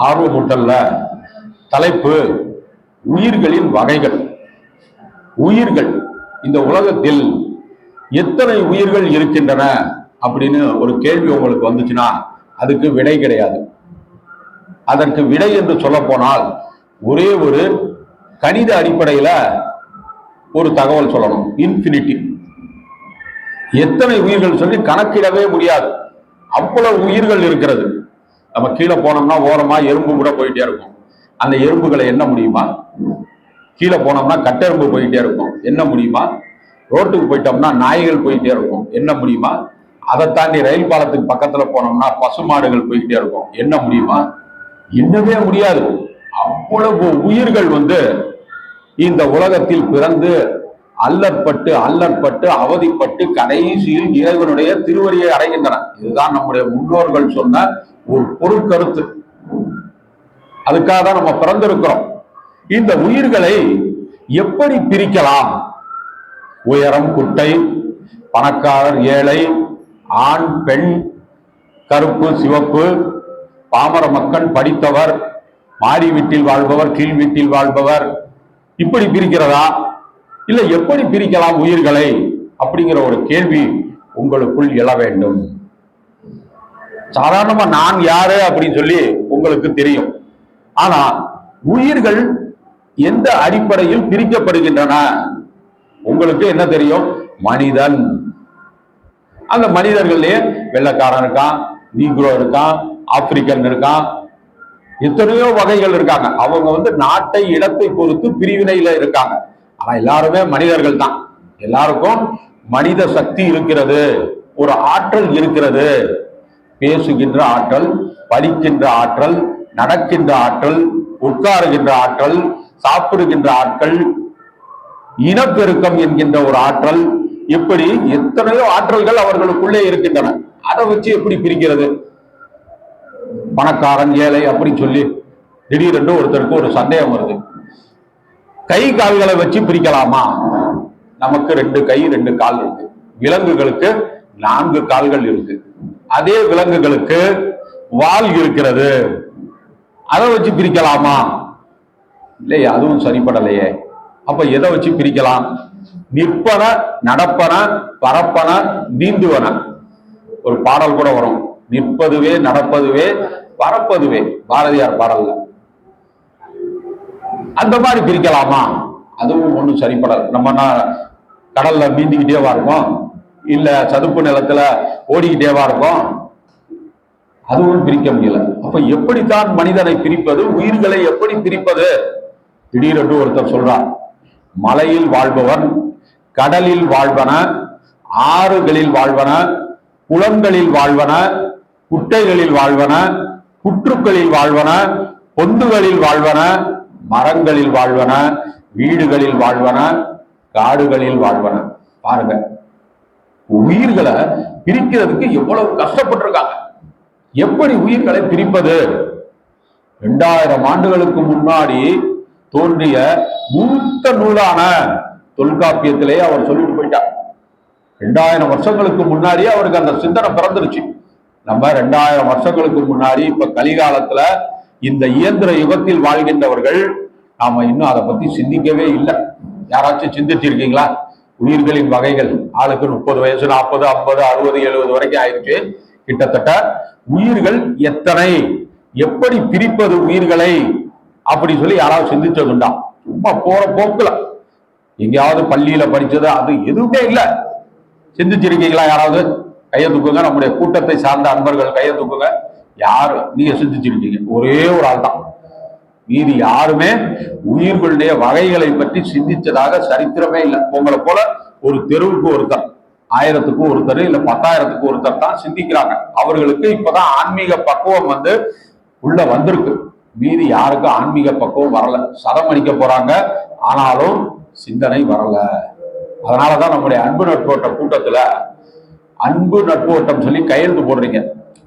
ஆர்வமூட்டல்ல தலைப்பு உயிர்களின் வகைகள். உயிர்கள், இந்த உலகத்தில் எத்தனை உயிர்கள் இருக்கின்றன அப்படின்னு ஒரு கேள்வி உங்களுக்கு வந்துச்சுன்னா அதுக்கு விடை கிடையாது. அதற்கு விடை என்று சொல்ல போனால் ஒரே ஒரு கணித அடிப்படையில ஒரு தகவல் சொல்லணும். இன்ஃபினிட்டி. எத்தனை உயிர்கள் சொல்லி கணக்கிடவே முடியாது. அவ்வளவு உயிர்கள் இருக்கிறது. நம்ம கீழே போனோம்னா ஓரமா எறும்பு கூட போயிட்டே இருக்கும். அந்த எறும்புகளை எண்ண முடியுமா? கீழே போனோம்னா கட்டெரும்பு போயிட்டே இருக்கும், என்ன முடியுமா? ரோட்டுக்கு போயிட்டோம்னா நாய்கள் போயிட்டே இருக்கும், என்ன முடியுமா? அதை தாண்டி ரயில் பாலத்துக்கு பக்கத்துல போனோம்னா பசுமாடுகள் போயிட்டே இருக்கும், என்ன முடியுமா? எண்ணவே முடியாது. அவ்வளவு உயிர்கள் இந்த உலகத்தில் பிறந்து அல்லற்பட்டு அவதிப்பட்டு கடைசியில் இறைவனுடைய திருவடியை அடைகின்றன. இதுதான் நம்முடைய முன்னோர்கள் சொன்ன ஒரு பொருட்கருத்து. அதுக்காக தான் நம்ம பிறந்திருக்கிறோம். இந்த உயிர்களை எப்படி பிரிக்கலாம்? உயரம், குட்டை, பணக்காரர், ஏழை, ஆண், பெண், கருப்பு, சிவப்பு, பாமர மக்கள், படித்தவர், மாடி வீட்டில் வாழ்பவர், கீழ் வீட்டில் வாழ்பவர், இப்படி பிரிக்கிறதா? இல்ல எப்படி பிரிக்கலாம் உயிர்களை அப்படிங்கிற ஒரு கேள்வி உங்களுக்குள் எழ வேண்டும். சாதாரணமா நான் யாரு அப்படின்னு சொல்லி உங்களுக்கு தெரியும். ஆனா உயிர்கள் எந்த அடிப்படையில் பிரிக்கப்படுகின்றன உங்களுக்கு என்ன தெரியும்? மனிதன். அந்த மனிதர்களே வெள்ளைக்காரன் இருக்கான், நீக்ரோ இருக்கான், ஆப்பிரிக்கன் இருக்கான், எத்தனையோ வகைகள் இருக்காங்க. அவங்க நாட்டை, இடத்தை பொறுத்து பிரிவினையில இருக்காங்க. ஆனா எல்லாருமே மனிதர்கள் தான். எல்லாருக்கும் மனித சக்தி இருக்கிறது, ஒரு ஆற்றல் இருக்கிறது. பேசுகின்ற ஆற்றல், படிக்கின்ற ஆற்றல், நடக்கின்ற ஆற்றல், உட்காருகின்ற ஆற்றல், சாப்பிடுகின்ற ஆற்றல், இனப்பெருக்கம் என்கின்ற ஒரு ஆற்றல், இப்படி எத்தனையோ ஆற்றல்கள் அவர்களுக்குள்ளே இருக்கின்றன. அதை வச்சு எப்படி பிரிக்கிறது? பணக்காரன், ஏழை அப்படின்னு சொல்லி திடீரென்று ஒருத்தருக்கு ஒரு சந்தேகம் வருது. கை கால்களை வச்சு பிரிக்கலாமா? நமக்கு 2 கை 2 கால் இருக்கு. விலங்குகளுக்கு 4 கால்கள் இருக்கு. அதே விலங்குகளுக்கு வால் இருக்கிறது. அதை வச்சு பிரிக்கலாமா? இல்லையே, அதுவும் சரிப்படலையே. அப்ப எதை வச்சு பிரிக்கலாம்? நிற்பன, நடப்பன, பரப்பன, நீந்துவன. ஒரு பாடல் கூட வரும், நிற்பதுவே, நடப்பதுவே, பரப்பதுவே, பாரதியார் பாடல்ல. அந்த மாதிரி பிரிக்கலாமா? அதுவும் ஒண்ணும் சரிப்படல. நம்ம கடல்ல நீந்திக்கிட்டேவா இருக்கும், இல்ல சதுப்பு நிலத்துல ஓடிக்கிட்டேவா இருக்கும்? அதுவும் பிரிக்க முடியல. அப்ப எப்படித்தான் மனிதனை பிரிப்பது? உயிர்களை எப்படி பிரிப்பது? திடீரென்று ஒருத்தர் சொல்றார், மலையில் வாழ்பவன், கடலில் வாழ்வன, ஆறுகளில் வாழ்வன, குளங்களில் வாழ்வன, குட்டைகளில் வாழ்வன, புற்றுக்களில் வாழ்வன, பொந்துகளில் வாழ்வன, மரங்களில் வாழ்வன, வீடுகளில் வாழ்வன, காடுகளில் வாழ்வன. பாருங்க, உயிர்களை பிரிக்கிறதுக்கு எவ்வளவு கஷ்டப்பட்டிருக்காங்க. எப்படி உயிர்களை பிரிப்பது? 2000 ஆண்டுகளுக்கு முன்னாடி தோன்றிய மூத்த நூலான தொல்காப்பியத்திலே அவர் சொல்லிட்டு போயிட்டார். 2000 வருஷங்களுக்கு முன்னாடியே அவருக்கு அந்த சிந்தனை பிறந்துருச்சு. நம்ம 2000 வருஷங்களுக்கு முன்னாடி இப்ப கலிகாலத்துல இந்த இயந்திர யுகத்தில் வாழ்கின்றவர்கள் நாம இன்னும் அதை பத்தி சிந்திக்கவே இல்லை. யாராச்சும் சிந்திச்சிருக்கீங்களா? உயிர்களின் வகைகள். ஆளுக்கு 30 வயசு, 40, 50, 60, 70 வரைக்கும் ஆயிடுச்சு. கிட்டத்தட்ட உயிர்கள் எத்தனை, எப்படி பிரிப்பது உயிர்களை அப்படி சொல்லி யாராவது சிந்திச்சதுண்டா? சும்மா போற போக்குல எங்கேயாவது பள்ளியில படிச்சது அது எதுவுமே இல்லை. சிந்திச்சிருக்கீங்களா? யாராவது கையை தூக்குங்க. நம்முடைய கூட்டத்தை சார்ந்த அன்பர்கள் கையை தூக்குங்க. யாரு நீங்க சிந்திச்சிருக்கீங்க? ஒரே ஒரு ஆள் தான். மீதி யாருமே உயிர்களுடைய வகைகளை பற்றி சிந்திச்சதாக சரித்திரமே இல்லை. உங்களை போல ஒரு தெருவுக்கு ஒருத்தர், 1000க்கு ஒருத்தர், இல்ல 10,000க்கு ஒருத்தர் தான் சிந்திக்கிறாங்க. அவர்களுக்கு இப்பதான் ஆன்மீக பக்குவம் உள்ள வந்திருக்கு. மீதி யாருக்கும் ஆன்மீக பக்குவம் வரல. சதம் அடிக்க போறாங்க, ஆனாலும் சிந்தனை வரல. அதனாலதான் நம்முடைய அன்பு நட்போட்ட கூட்டத்துல அன்பு நட்போட்டம் சொல்லி கையெழுத்து போடுறீங்க.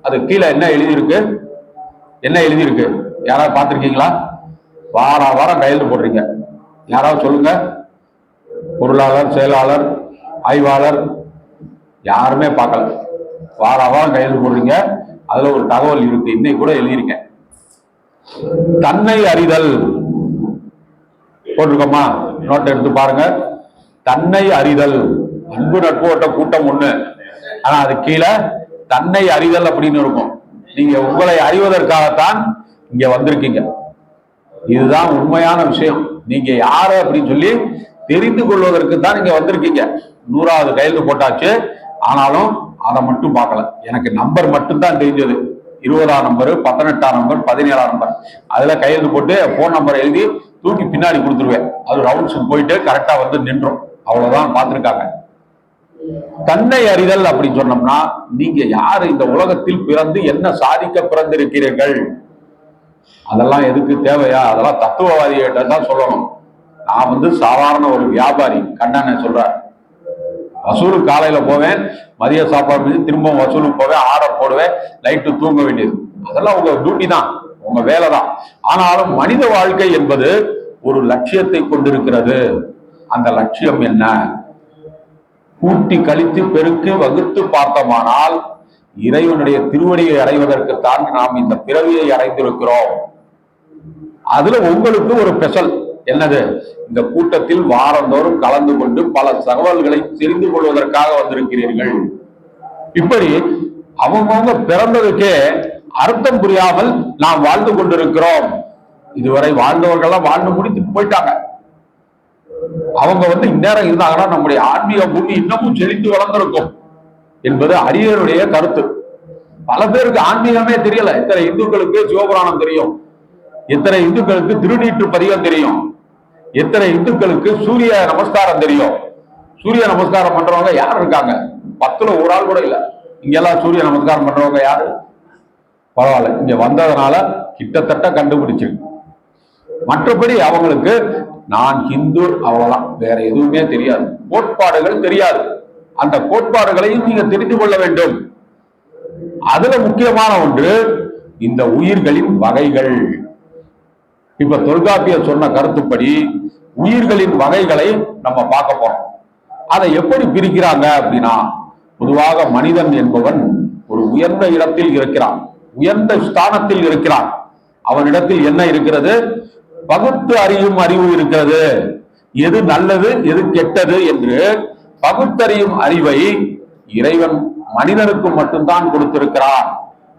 அது கீழே என்ன எழுதியிருக்கு? என்ன எழுதியிருக்கு? யாராவது பார்த்திருக்கீங்களா? வாரம் கையெழுத்து போடுறீங்க. யாராவது சொல்லுங்க. பொருளாளர், செயலாளர், ஆய்வாளர் யாருமே பார்க்கல. வாரம் கையெழுத்து போடுறீங்க. அதுல ஒரு தகவல் இருக்கு. இன்னைக்கு கூட எழுதியிருக்கேன். தன்னை அறிதல் போட்டிருக்கோமா? நோட் எடுத்து பாருங்க. தன்னை அறிதல். அன்பு நட்பு ஓட்ட கூட்டம் ஒண்ணு, ஆனா அது கீழே தன்னை அறிதல் அப்படின்னு இருக்கும். நீங்க உங்களை அறிவதற்காகத்தான் இங்க வந்திருக்கீங்க. இதுதான் உண்மையான விஷயம். நீங்க யாரு அப்படின்னு சொல்லி தெரிந்து கொள்வதற்கு தான் நீங்க வந்திருக்கீங்க. 100வது கையெழுத்து போட்டாச்சு, ஆனாலும் அதை மட்டும் பார்க்கல. எனக்கு நம்பர் மட்டும்தான் தெரிஞ்சது. 20ஆம் நம்பர், 18ஆம் நம்பர், 17ஆம் நம்பர். அதுல கையெழுத்து போட்டு போன் நம்பர் எழுதி தூக்கி பின்னாடி கொடுத்துருவேன். அது ரவுண்ட்ஸுக்கு போயிட்டு கரெக்டா வந்து நின்றோம். அவ்வளவுதான் பார்த்திருக்காங்க. தன்னை அறிதல் அப்படின்னு சொன்னோம்னா, நீங்க யாரு, இந்த உலகத்தில் பிறந்து என்ன சாதிக்க பிறந்திருக்கிறீர்கள், அதெல்லாம் எதுக்கு தேவையா? அதெல்லாம் தத்துவவாதிகிட்ட தான் சொல்லணும். நான் வந்து சாதாரண ஒரு வியாபாரி. கண்ணன் சொல்றார், வசூலுக்கு காலையில போவேன், மதிய சாப்பாடு திரும்ப வசூலுக்கு போவேன், ஆர்டர் போடுவேன், நைட்டு தூங்க வேண்டியது. அதெல்லாம் உங்க டியூட்டி தான், உங்க வேலை தான். ஆனாலும் மனித வாழ்க்கை என்பது ஒரு லட்சியத்தை கொண்டிருக்கிறது. அந்த லட்சியம் என்ன? கூட்டி கழித்து பெருக்கி வகுத்து பார்த்தோமானால் இறைவனுடைய திருவடியை அடைவதற்குத்தான் நாம் இந்த பிறவியை அடைந்திருக்கிறோம். அதுல உங்களுக்கு ஒரு ஸ்பெஷல் என்னது? இந்த கூட்டத்தில் வாரந்தோறும் கலந்து கொண்டு பல தகவல்களை தெரிந்து கொள்வதற்காக வந்திருக்கிறீர்கள். இப்படி அவங்கவுங்க பிறந்ததுக்கே அர்த்தம் புரியாமல் நாம் வாழ்ந்து கொண்டிருக்கிறோம். இதுவரை வாழ்ந்தவர்கள்லாம் வாழ்ந்து முடித்து போயிட்டாங்க. அவங்க வந்து இந்நேரம் இருந்தாங்கன்னா நம்முடைய ஆன்மீக பூமி இன்னமும் செழித்து வளர்ந்திருக்கும் என்பது அரியருடைய கருத்து. பல பேருக்கு ஆன்மீகமே தெரியல. எத்தனை இந்துக்களுக்கு சிவபுராணம் தெரியும், எத்தனை இந்துக்களுக்கு திருநீற்று பதிகம் தெரியும், எத்தனை இந்துக்களுக்கு சூரிய நமஸ்காரம் தெரியும். சூரிய நமஸ்காரம் பண்றவங்க யார் இருக்காங்க? 10ல ஒரு ஆள் கூட இல்ல. இங்கெல்லாம் சூரிய நமஸ்காரம் பண்றவங்க யாரு? பரவாயில்ல, இங்க வந்ததுனால கிட்டத்தட்ட கண்டுபிடிச்சிருக்கு. மற்றபடி அவங்களுக்கு நான் ஹிந்து அவ்வளவுதான், வேற எதுவுமே தெரியாது. கோட்பாடுகள் தெரியாது. அந்த கோட்பாடுகளையும் நீங்க தெரிந்து கொள்ள வேண்டும். அதுல முக்கியமான ஒன்று இந்த உயிர்களின் வகைகள். இப்ப தொல்காப்பியர் சொன்ன கருத்துப்படி உயிர்களின் வகைகளை நம்ம பார்க்க போறோம். அதை எப்படி பிரிக்கிறாங்க அப்படின்னா, பொதுவாக மனிதன் என்பவன் ஒரு உயர்ந்த இடத்தில் இருக்கிறான், உயர்ந்த ஸ்தானத்தில் இருக்கிறான். அவனிடத்தில் என்ன இருக்கிறது? பகுத்து அறியும் அறிவு இருக்கிறது. எது நல்லது எது கெட்டது என்று பகுத்தறியும் அறிவை இறைவன் மனிதனுக்கு மட்டும்தான் கொடுத்திருக்கிறான்.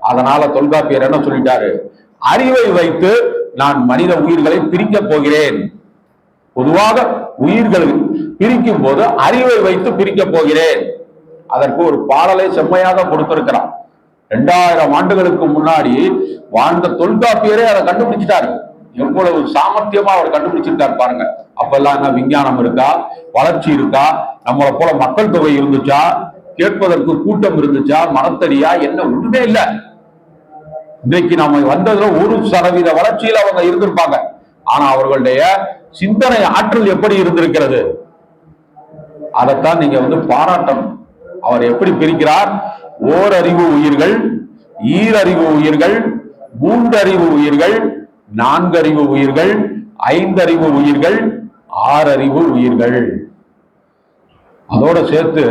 அதனால தொல்காப்பியர் என்ன சொல்லிட்டாரு? அறிவை வைத்து நான் மனித உயிர்களை பிரிக்க போகிறேன். பொதுவாக உயிர்களை பிரிக்கும் போது அறிவை வைத்து பிரிக்க போகிறேன். அதற்கு ஒரு பாடலை செம்மையாக கொடுத்திருக்கிறான். 2000 ஆண்டுகளுக்கு முன்னாடி வாழ்ந்த தொல்காப்பியரே அதை கண்டுபிடிச்சிட்டாரு. எவ்வளவு சாமர்த்தியமா அவர் கண்டுபிடிச்சிருக்காரு பாருங்க. அப்பெல்லாம் என்ன விஞ்ஞானம் இருக்கா, வளர்ச்சி இருக்கா, நம்மளை போல மக்கள் தொகை இருந்துச்சா, கேட்பதற்கு கூட்டம் இருந்துச்சா, மனத்தடியா, என்ன ஒண்ணுமே இல்லை. இன்றைக்கு நம்ம வந்ததுல 1% வளர்ச்சியில் அவங்க இருந்திருப்பாங்க. ஆனா அவர்களுடைய சிந்தனை ஆற்றல் எப்படி இருந்திருக்கிறது, அதைத்தான் நீங்க வந்து பாராட்டணும். அவர் எப்படி பிரிக்கிறார்? ஓரறிவு உயிர்கள், ஈரறிவு உயிர்கள், 3 அறிவு உயிர்கள், 4 அறிவு உயிர்கள், 5 அறிவு உயிர்கள், 6 அறிவு உயிர்கள். அதோட சேர்த்து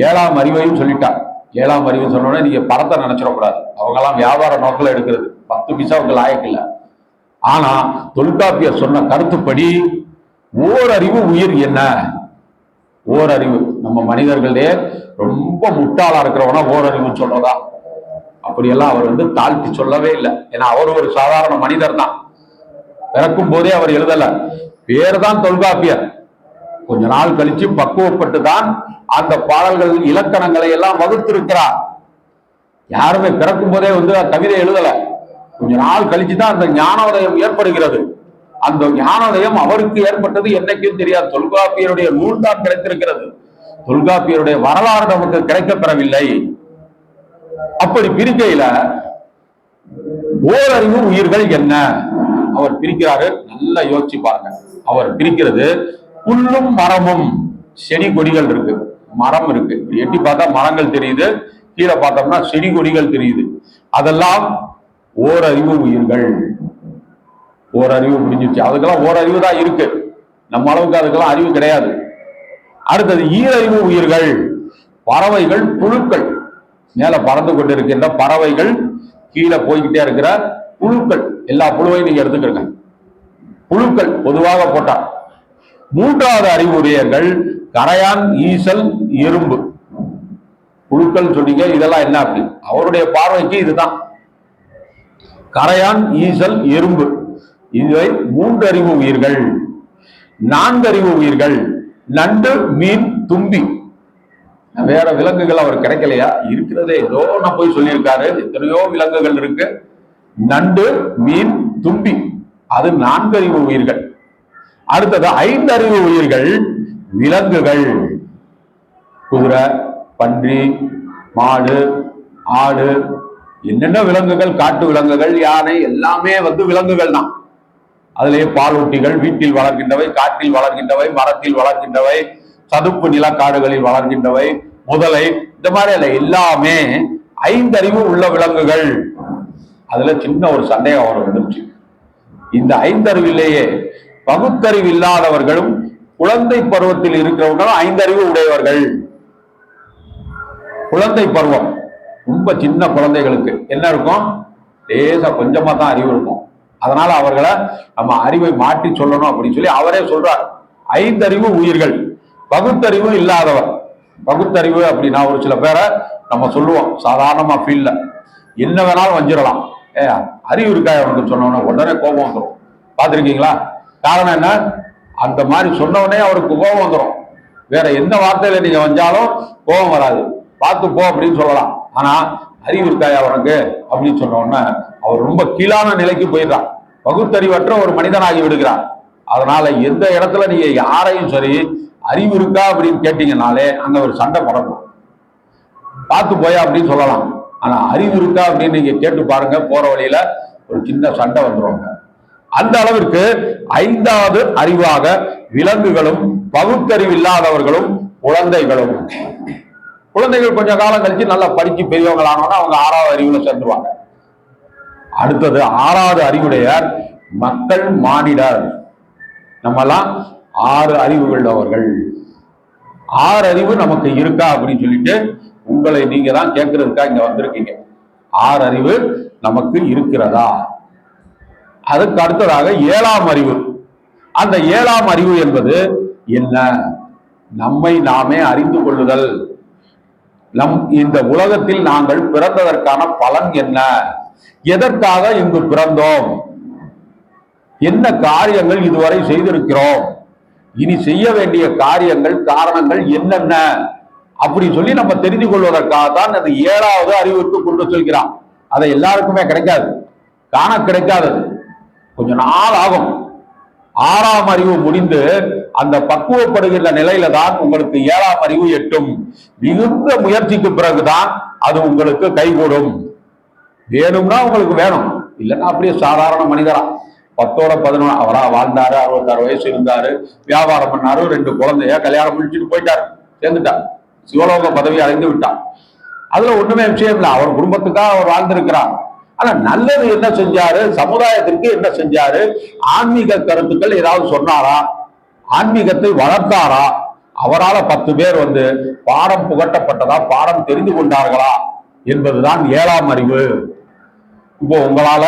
7ஆம் அறிவையும் சொல்லிட்டார். 7ஆம் அறிவு சொன்னோட நீங்க படத்தை நினைச்சிடக்கூடாது. அவங்க எல்லாம் வியாபார நோக்கில் எடுக்கிறது 10 பைசாவுக்கு லாயக்கு இல்லை. ஆனா தொல்காப்பியர் சொன்ன கருத்துப்படி ஓரறிவு உயிர் என்ன? ஓரறிவு நம்ம மனிதர்களே ரொம்ப முட்டாளா இருக்கிறவனா ஓரறிவு சொல்றதா? அப்படியெல்லாம் அவர் வந்து தாழ்த்தி சொல்லவே இல்லை. ஏன்னா அவர் ஒரு சாதாரண மனிதர் தான். பிறக்கும் போதே அவர் எழுதல, பேர் தான் தொல்காப்பியர். கொஞ்ச நாள் கழிச்சு பக்குவப்பட்டு தான் அந்த பாடல்கள் இலக்கணங்களை எல்லாம் வகுத்திருக்கிறார். யாருமே பிறக்கும் போதே வந்து கவிதை எழுதல. கொஞ்ச நாள் கழிச்சு தான் அந்த ஞானோதயம் ஏற்படுகிறது. அந்த ஞானோதயம் அவருக்கு ஏற்பட்டது என்னைக்கும் தெரியாது. தொல்காப்பியருடைய நூல் தான் கிடைத்திருக்கிறது. தொல்காப்பியருடைய வரலாறு நமக்கு கிடைக்கப்பெறவில்லை. அப்படி பிரிக்கையில ஓரறிவு உயிர்கள் என்ன அவர் பிரிக்கிறாரு. நல்லா யோசிச்சு பாருங்க. அவர் பிரிக்கிறது புல்லும் மரமும், செடி கொடிகள் இருக்கு, மரம் இருக்கு. எட்டி பார்த்தா மரங்கள் தெரியுது, கீழே பார்த்தோம்னா செடி கொடிகள் தெரியுது. அதெல்லாம் ஓரறிவு உயிர்கள். ஓரறிவு முடிஞ்சிச்சு. அதுக்கெல்லாம் ஓரறிவு தான் இருக்கு. நம்ம அளவுக்கு அதுக்கெல்லாம் அறிவு கிடையாது. அடுத்தது ஈரறிவு உயிர்கள், பறவைகள், புழுக்கள். மேல பறந்து கொண்டிருக்கின்ற பறவைகள், கீழே போய்கிட்டே இருக்கிற புழுக்கள், எல்லா புழுவையும் நீங்க எடுத்துக்கிறங்க, புழுக்கள் பொதுவாக போட்டா. மூன்றாவது அறிவுடையர்கள் கரையான், ஈசல், எறும்பு. புழுக்கள் சொன்னீங்க, இதெல்லாம் என்ன அப்படி? அவருடைய பார்வைக்கு இதுதான். கரையான், ஈசல், எறும்பு, இவை 3 அறிவு உயிர்கள். 4 அறிவு உயிர்கள் நண்டு, மீன், தும்பி. வேற விலங்குகள் அவர் கிடைக்கலையா? இருக்கிறதே ஏதோ நான் போய் சொல்லியிருக்காரு, எத்தனையோ விலங்குகள் இருக்கு. நண்டு, மீன், தும்பி, அது 4 அறிவு உயிர்கள். அடுத்தது 5 அறிவு உயிர்கள் விலங்குகள். குதிரை, பன்றி, மாடு, ஆடு, என்னென்ன விலங்குகள், காட்டு விலங்குகள், யானை, எல்லாமே விலங்குகள் தான். அதிலேயே பாலூட்டிகள், வீட்டில் வளர்கின்றவை, காட்டில் வளர்கின்றவை, மரத்தில் வளர்கின்றவை, சதுப்பு நிலக்காடுகளில் வளர்கின்றவை, முதலை, இந்த மாதிரி எல்லாமே 5 அறிவு உள்ள விலங்குகள். அதுல சின்ன ஒரு சந்தேகம் அவர் வந்துருச்சு. இந்த 5 அறிவிலேயே பகுத்தறிவு இல்லாதவர்களும் குழந்தை பருவத்தில் இருக்கிறவங்களும் 5 அறிவு உடையவர்கள். குழந்தை பருவம் ரொம்ப சின்ன குழந்தைகளுக்கு என்ன இருக்கும்? லேசா கொஞ்சமா தான் அறிவு இருக்கும். அதனால அவர்களை நம்ம அறிவை மாற்றி சொல்லணும் அப்படின்னு சொல்லி அவரே சொல்றார். 5 அறிவு உயிர்கள், பகுத்தறிவு இல்லாதவர். பகுத்தறிவு அப்படின்னா ஒரு சில பேரை நம்ம சொல்லுவோம் சாதாரணமா ஃபீல்ட்ல, என்ன வேணாலும் வஞ்சிடலாம். அறிவு இருக்கா அவனுக்கு சொன்னோன்னா உடனே கோபம் வந்துடும். பார்த்துருக்கீங்களா? காரணம் என்ன? அந்த மாதிரி சொன்னவனே அவருக்கு கோபம் வந்துடும். வேற எந்த வார்த்தையில நீங்க வந்தாலும் கோபம் வராது, பார்த்து போ அப்படின்னு சொல்லலாம். ஆனா அறிவு இருக்காயா அவனுக்கு அப்படின்னு சொன்ன உடனே அவர் ரொம்ப கீழான நிலைக்கு போயிடுறான், பகுத்தறிவற்ற ஒரு மனிதனாகி விடுகிறார். அதனால எந்த இடத்துல நீங்க யாரையும் சரி அறிவு இருக்கா அப்படின்னு கேட்டீங்கன்னாலே அங்க ஒரு சண்டை படக்கும். பார்த்து போயா அப்படின்னு சொல்லலாம். ஆனா அறிவு இருக்கா அப்படின்னு நீங்க கேட்டு பாருங்க, போற வழியில ஒரு சின்ன சண்டை வந்துருவாங்க. அந்த அளவிற்கு 5வது அறிவாக விலங்குகளும் பகுத்தறிவு இல்லாதவர்களும் குழந்தைகளும். குழந்தைகள் கொஞ்ச காலம் கழிச்சு நல்லா படிச்சு பெரியவங்களானோன்னா அவங்க 6வது அறிவுல சேர்ந்துருவாங்க. அடுத்தது 6வது அறிவுடையார் மக்கள், மானிடர். நம்மெல்லாம் 6 அறிவுகள் உள்ளவர்கள். 6 அறிவு நமக்கு இருக்கா அப்படின்னு சொல்லிட்டு உங்களை நீங்க தான் கேட்கறதுக்கா இங்க வந்திருக்கீங்க. 6 அறிவு நமக்கு இருக்கிறதா? அதுக்கு அடுத்ததாக 7ஆம் அறிவு. அந்த 7ஆம் அறிவு என்பது என்ன? நம்மை நாமே அறிந்து கொள்ளுதல். இந்த உலகத்தில் நாங்கள் பிறந்ததற்கான பலன் என்ன? எதற்காக இங்கு பிறந்தோம்? என்ன காரியங்கள் இதுவரை செய்திருக்கிறோம்? இனி செய்ய வேண்டிய காரியங்கள், காரணங்கள் என்னென்ன அப்படி சொல்லி நம்ம தெரிந்து கொள்வதற்காகத்தான் அந்த 7வது அறிவுக்கு கொண்டு செல்கிறான். அதை எல்லாருக்குமே கிடைக்காது, காண கிடைக்காதது, கொஞ்ச நாள் ஆகும். 6ஆம் அறிவு முடிந்து அந்த பக்குவப்படுகின்ற நிலையில தான் உங்களுக்கு 7ஆம் அறிவு எட்டும். மிகுந்த முயற்சிக்கு பிறகுதான் அது உங்களுக்கு கைகூடும். வேணும்னா உங்களுக்கு வேணும், இல்லைன்னா அப்படியே சாதாரண மனிதரா 10ஓட 11 அவரா வாழ்ந்தாரு, 66 வயசு இருந்தாரு, வியாபாரம் பண்ணாரு, 2 குழந்தைய கல்யாணம் முடிச்சுட்டு போயிட்டாரு, சேர்ந்துட்டார், சிவலோக பதவி அடைந்து விட்டார். அதுல ஒண்ணுமே விஷயம் இல்லை, அவர் குடும்பத்துக்காக அவர் வாழ்ந்திருக்கிறார். ஆனா நல்லது என்ன செஞ்சாரு? சமுதாயத்திற்கு என்ன செஞ்சாரு? ஆன்மீக கருத்துக்கள் ஏதாவது சொன்னாரா? ஆன்மீகத்தை வளர்த்தாரா? அவரால் 10 பேர் பாடம் புகட்டப்பட்டதா, பாடம் தெரிந்து கொண்டார்களா என்பதுதான் 7ஆம் அறிவு. இப்போ உங்களால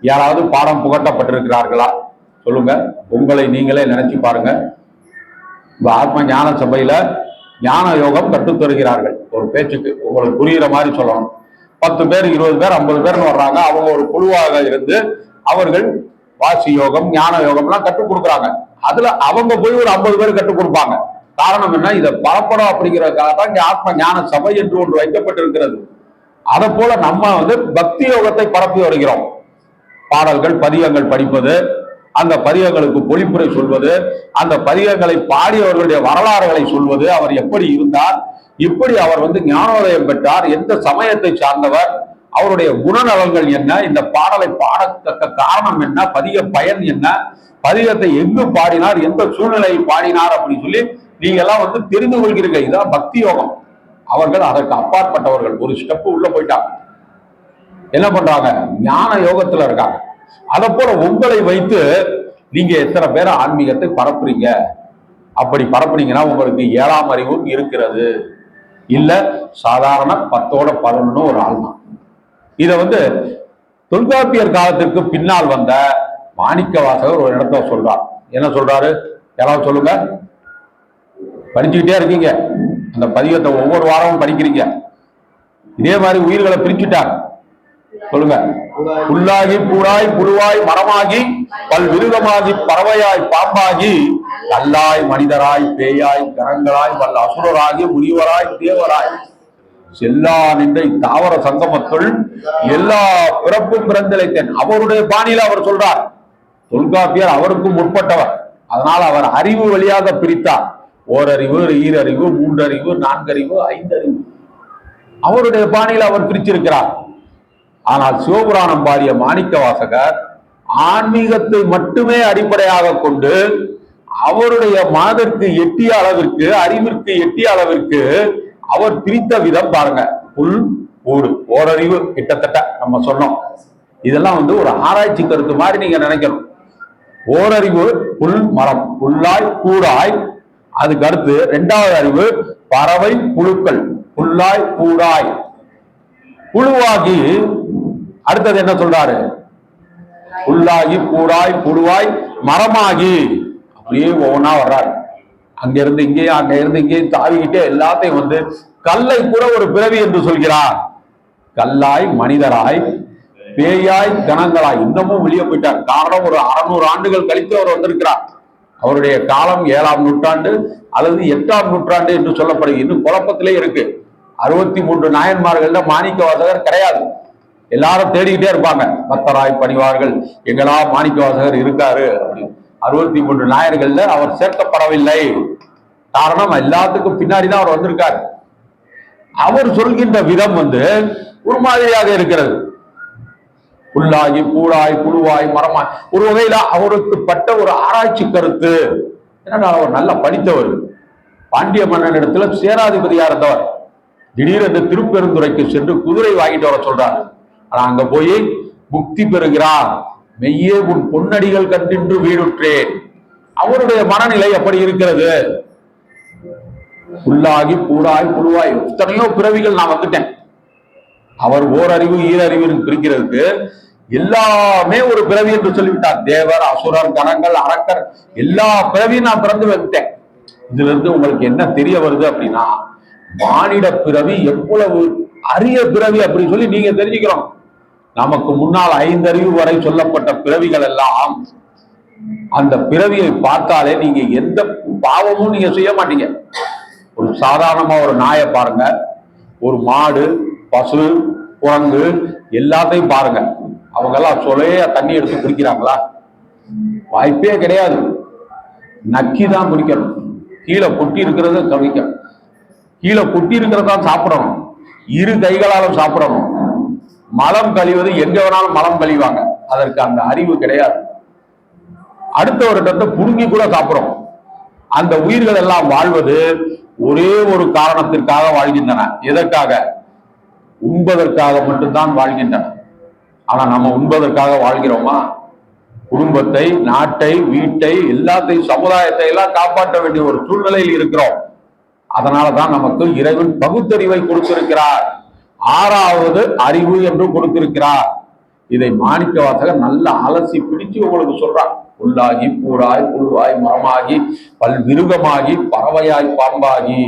யாராவது பாடம் புகட்டப்பட்டிருக்கிறார்களா? சொல்லுங்க, உங்களை நீங்களே நினைச்சு பாருங்க. இந்த ஆத்ம ஞான சபையில ஞான யோகம் கற்றுத்தருகிறார்கள். ஒரு பேச்சுக்கு உங்களுக்கு புரிகிற மாதிரி சொல்லணும். 10 பேர், 20 பேர், 50 பேர்னு வர்றாங்க. அவங்க ஒரு குழுவாக இருந்து அவர்கள் வாசி யோகம், ஞான யோகம்லாம் கற்றுக் கொடுக்குறாங்க. அதுல அவங்க போய் ஒரு 50 பேர் கற்றுக் கொடுப்பாங்க. காரணம் என்ன? இதை பரப்படம் அப்படிங்கிறதுக்காக தான் இங்க ஆத்ம ஞான சபை என்று ஒன்று வைக்கப்பட்டிருக்கிறது. அதை போல நம்ம பக்தி யோகத்தை பரப்பி வருகிறோம். பாடல்கள், பதிகங்கள் படிப்பது, அந்த பதிகங்களுக்கு பொழிப்புரை சொல்வது, அந்த பதிகங்களை பாடியவர்களுடைய வரலாறுகளை சொல்வது, அவர் எப்படி இருந்தார், எப்படி அவர் ஞானோதயம் பெற்றார், எந்த சமயத்தை சார்ந்தவர், அவருடைய குணநலங்கள் என்ன, இந்த பாடலை பாடத்தக்க காரணம் என்ன, பதிக பயன் என்ன, பதிகத்தை எங்கு பாடினார், எந்த சூழ்நிலையில் பாடினார் அப்படின்னு சொல்லி நீங்க எல்லாம் தெரிந்து கொள்கிறீர்கள். இதுதான் பக்தி யோகம். அவர்கள் அதற்கு அப்பாற்பட்டவர்கள், ஒரு ஸ்டெப் உள்ள போயிட்டாங்க. என்ன பண்றாங்க? ஞான யோகத்துல இருக்காங்க. அதை போல உங்களை வைத்து நீங்க எத்தனை பேர் ஆன்மீகத்தை பரப்புறீங்க? அப்படி பரப்புறீங்கன்னா உங்களுக்கு 7ஆம் அறிவும் இருக்கிறது. இல்ல சாதாரண 10ஓட 11 ஒரு ஆள் தான். இதை தொல்காப்பியர் காலத்திற்கு பின்னால் வந்த மாணிக்க வாசகர் ஒரு இடத்த சொல்றார். என்ன சொல்றாரு? யாராவது சொல்லுங்க. படிச்சுக்கிட்டே இருக்கீங்க, அந்த பதிகத்தை ஒவ்வொரு வாரமும் படிக்கிறீங்க. இதே மாதிரி உயிர்களை பிரிச்சுட்டார். சொல்லுங்க. புல்லாகி பூடாய் புழுவாய் மரமாகி பல்விருகமாகி பறவையாய் பாம்பாகி கல்லாய் மனிதராய் பேயாய் கரங்களாய் வல்ல அசுரராகி முனிவராய் தேவராய் செல்லா நின்ற தாவர சங்கமத்துள் எல்லா பிறப்பும் பிறந்திழைத்தேன். அவருடைய பாணியில அவர் சொல்றார். தொல்காப்பியர் அவருக்கும் முற்பட்டவர். அதனால் அவர் அறிவு வழியாக பிரித்தார். ஓரறிவு, ஈரறிவு, மூன்றறிவு, நான்கறிவு, ஐந்தறிவு. அவருடைய பாணியில் அவர் பிரிச்சிருக்கிறார். ஆனால் சிவபுராணம் பாடிய மாணிக்க வாசகர் ஆன்மீகத்தை மட்டுமே அடிப்படையாக கொண்டு அவருடைய மனதிற்கு எட்டிய அளவிற்கு, அறிவிற்கு எட்டிய அளவிற்கு அவர் பிரித்த விதம் பாருங்க. புல் ஊடு ஓரறிவு கிட்டத்தட்ட நம்ம சொன்னோம். இதெல்லாம் ஒரு ஆராய்ச்சி கருத்து மாதிரி நீங்க நினைக்கணும். ஓரறிவு புல் மரம், புல்லாய் கூடாய். அதுக்கு அடுத்து இரண்டாவது அறிவு பறவை புழுக்கள், புல்லாய் கூடாய். புழுவாகி அடுத்தது என்ன சொல்றாரு? புல்லாகி கூடாய் புழுவாய் மரமாகி. அப்படியே ஒவ்வொன்னா வர்றாரு. அங்க இருந்து இங்கேயும் அங்க இருந்து இங்கேயும் தாவிக்கிட்டே எல்லாத்தையும் கல்லை கூட ஒரு பிறவி என்று சொல்கிறார். கல்லாய் மனிதராய் பேயாய் கணங்களாய். இன்னமும் வெளியே போயிட்டார். காரணம், ஒரு 600 ஆண்டுகள் கழித்து அவர் வந்திருக்கிறார். அவருடைய காலம் 7ஆம் நூற்றாண்டு அல்லது 8ஆம் நூற்றாண்டு என்று சொல்லப்படுகிறது. இன்னும் குழப்பத்திலே இருக்கு. 63 நாயன்மார்கள்ல மாணிக்க வாசகர் கிடையாது. எல்லாரும் தேடிக்கிட்டே இருப்பாங்க. பக்தராய் பணிவார்கள், எங்களா மாணிக்க வாசகர் இருக்காரு அப்படின்னு. 63 நாயர்கள்ல அவர் சேர்க்கப்படவில்லை. காரணம், எல்லாத்துக்கும் பின்னாடிதான் அவர் வந்திருக்காரு. அவர் சொல்கின்ற விதம் ஒரு மாதிரியாக இருக்கிறது. புல்லாகி பூடாய் புழுவாய் மரமாய். ஒரு வகையில அவருக்கு பட்ட ஒரு ஆராய்ச்சி கருத்து. ஏன்னா அவர் நல்லா படித்தவர். பாண்டிய மன்னனிடத்துல சேனாதிபதியா இருந்தவர். திடீரென்று திருப்பெருந்துறைக்கு சென்று குதிரை வாங்கிட்டு வர சொல்றாரு. ஆனா அங்க போய் முக்தி பெறுகிறார். மெய்யே உன் பொன்னடிகள் கண்டின்று வீடுற்றேன். அவருடைய மனநிலை அப்படி இருக்கிறது. புல்லாகி பூடாய் புழுவாய் எத்தனையோ பிறவிகள் நான் வந்துட்டேன். அவர் ஓரறிவு ஈரறிவு பிரிக்கிறதுக்கு எல்லாமே ஒரு பிறவி என்று சொல்லிவிட்டார். தேவர், அசுரர், கணங்கள், அரக்கர் எல்லா பிறவியும் நான் பிறந்து வந்துட்டேன். இதுல இருந்து உங்களுக்கு என்ன தெரிய வருது அப்படின்னா, மானிட பிறவி எவ்வளவு அரிய பிறவி அப்படின்னு சொல்லி நீங்க தெரிஞ்சுக்கிறோம். நமக்கு முன்னால் 5 அறிவு வரை சொல்லப்பட்ட பிறவிகள் எல்லாம், அந்த பிறவியை பார்த்தாலே நீங்க எந்த பாவமும் நீங்க செய்ய மாட்டீங்க. ஒரு சாதாரணமா ஒரு நாயை பாருங்க, ஒரு மாடு, பசு, குரங்கு எல்லாத்தையும் பாருங்க. அவங்க எல்லாம் சொலையா தண்ணி எடுத்து குடிக்கிறாங்களா? வாய்ப்பே கிடையாது. நக்கி தான் குடிக்கணும். கீழே கொட்டி இருக்கிறத கவிக்க, கீழே கொட்டி இருக்கிறதா சாப்பிடணும். 2 கைகளாலும் சாப்பிடணும். மலம் கழிவது எங்க வேணாலும் மலம் கழிவாங்க. அதற்கு அந்த அறிவு கிடையாது. அடுத்தவர்கிட்ட புடுங்கி கூட சாப்பிடும். அந்த உயிர்கள் எல்லாம் வாழ்வது ஒரே ஒரு காரணத்திற்காக வாழ்கின்றன. எதற்காக? உண்பதற்காக மட்டும்தான் வாழ்கின்றன. ஆனா நம்ம உண்பதற்காக வாழ்கிறோமா? குடும்பத்தை, நாட்டை, வீட்டை, எல்லாத்தையும், சமுதாயத்தை எல்லாம் காப்பாற்ற வேண்டிய ஒரு சூழ்நிலையில் இருக்கிறோம். அதனாலதான் நமக்கு இறைவன் பகுத்தறிவை கொடுத்திருக்கிறார். 6வது அறிவு என்று கொடுத்திருக்கிறார். இதை மாணிக்க வாசகர் நல்லா அலசி பிடிச்சு உங்களுக்கு சொல்றார். புல்லாகி பூடாய் புழுவாய் மரமாகி பல்விருகமாகி பறவையாய் பாம்பாகி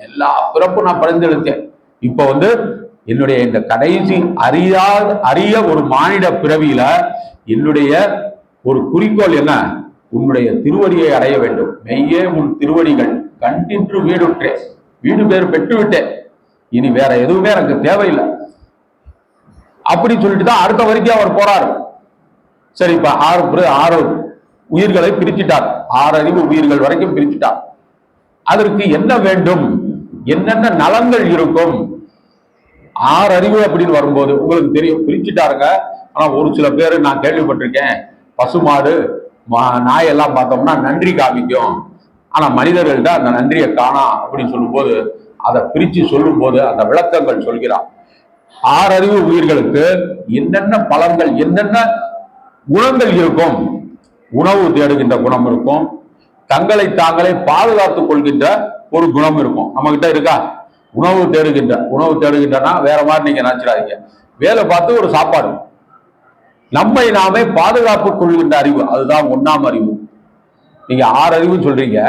எல்லா பிறப்பும் நான் பரிந்தெடுத்தேன். இப்ப என்னுடைய இந்த கடைசி அரிய ஒரு மானிட பிறவியில என்னுடைய ஒரு குறிக்கோள் என்ன? உன்னுடைய திருவடியை அடைய வேண்டும். மெய்யே உன் திருவடிகள் கண்டின்று வீடுற்றேன். வீடு பேர் பெற்று விட்டேன். இனி வேற எதுவுமே எனக்கு தேவையில்லை அப்படி சொல்லிட்டு தான் அடுத்த வரைக்கும் அவர் போறாரு. சரி, இப்ப 6 உயிர்களை பிரிச்சுட்டார். 6 அறிவு உயிர்கள் வரைக்கும் பிரிச்சுட்டார். அதற்கு என்ன வேண்டும்? என்னென்ன நலங்கள் இருக்கும்? 6 அறிவு அப்படின்னு வரும்போது உங்களுக்கு தெரியும், பிரிச்சுட்டாருங்க. ஆனா ஒரு சில பேர் நான் கேள்விப்பட்டிருக்கேன், பசுமாடு நாயெல்லாம் பார்த்தோம்னா நன்றி காமிக்கும், ஆனா மனிதர்கள்ட்ட அந்த நன்றியை காணா அப்படின்னு சொல்லும்போது, அதை பிரிச்சு சொல்லும் போது அந்த விளக்கங்கள் சொல்கிறார். 6 அறிவு உயிர்களுக்கு என்னென்ன பலன்கள், என்னென்ன குணங்கள் இருக்கும்? உணவு தேடுகின்ற குணம் இருக்கும். தங்களை தாங்களே பாதுகாத்துக் கொள்கின்ற ஒரு குணம் இருக்கும். நம்ம கிட்ட இருக்கா? உணவு தேடுகின்றனா வேற மாதிரி நீங்க நினைச்சிடாதீங்க. வேலை பார்த்து ஒரு சாப்பாடு, நம்மை நாமே பாதுகாப்பு கொள்கின்ற அறிவு, அதுதான் 1ஆம் அறிவு. நீங்க 6 அறிவு சொல்றீங்க,